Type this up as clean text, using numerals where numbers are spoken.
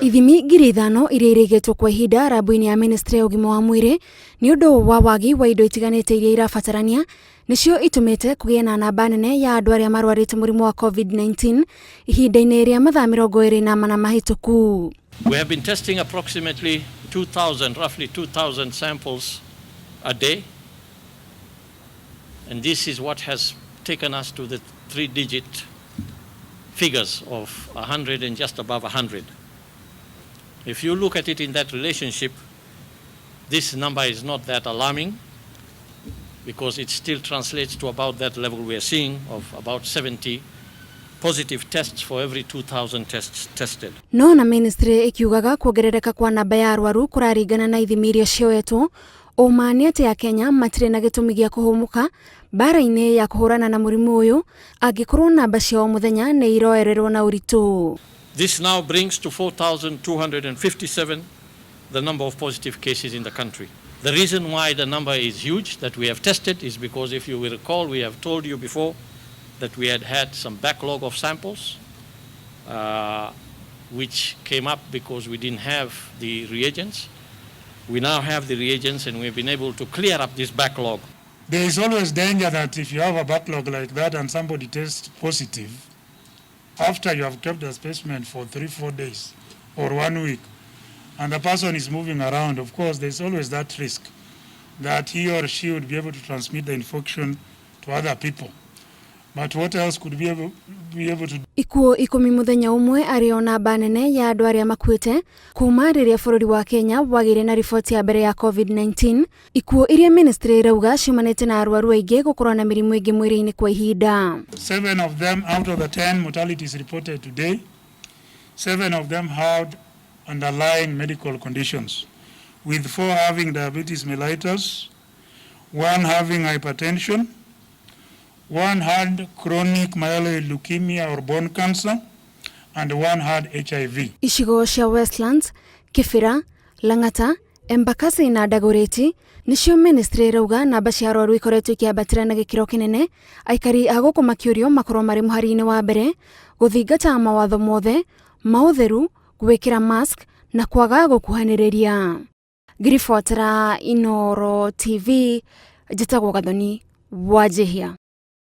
Ithimi ngiri 5 iria irigetwo kwa ihinda rabu-ini ya ministry ya ugima wa mwiri ni undu wa wagi wa indo itiganite iria irabatarania nicio itumite kugie na namba nene ya andu aria marwarite murimu wa COVID-19 ihinda-ini ria mathaa 24 mahituku. We have been testing approximately 2,000, roughly 2,000 samples a day, and this is what has taken us to the 3-digit figures of 100 and just above 100. If you look at it in that relationship, this number is not that alarming because it still translates to about that level we are seeing of about 70 positive tests for every 2,000 tests tested. No na ministry ikiugaga kuongerereka kwa namba ya arwaru kuraringana na ithimi iria cioetwo umani ati ya Kenya matire na gitumi gia kuhumuka bara-ini ya kuhurana na murimu uyu angikorwo namba cia muthenya ni iroererwo na uritu. This now brings to 4,257 the number of positive cases in the country. The reason why the number is huge that we have tested is because, if you will recall, we have told you before that we had some backlog of samples which came up because we didn't have the reagents. We now have the reagents and we've been able to clear up this backlog. There is always danger that if you have a backlog like that and somebody tests positive, after you have kept the specimen for 3-4 days or 1 week, and the person is moving around, of course, there's always that risk that he or she would be able to transmit the infection to other people. But what else could be able to do? Ikuo 10 muthenya umwe ario namba nene ya andu aria makuite kuma riria bururi wa Kenya wagire na ripoti ya mbere ya COVID-19. Ikuo iria ministry irauga ciumanite na arwaru aingi gukorwo na mirimu ingi mwiri-ini kwa ihinda. 7 of them out of the 10 mortalities reported today, 7 of them had underlying medical conditions, with 4 having diabetes mellitus, 1 having hypertension, 1 had chronic myeloid leukemia or bone cancer, and 1 had HIV. Ishigo cia Westlands, Kibera, Lang'ata, Embakasi na Dagoretti nicio ministry irauga namba cia arwaru ikoretwo ikiambatira na gikiro kinene, aikari a guku makiurio makorwo mari muhari-ini wa mbere guthingata mawatho mothe mautheru, gwikira mask na kwaga gukuhaniriria. Ngiribotera Inooro TV, njitagwo Gathoni Wanjihia.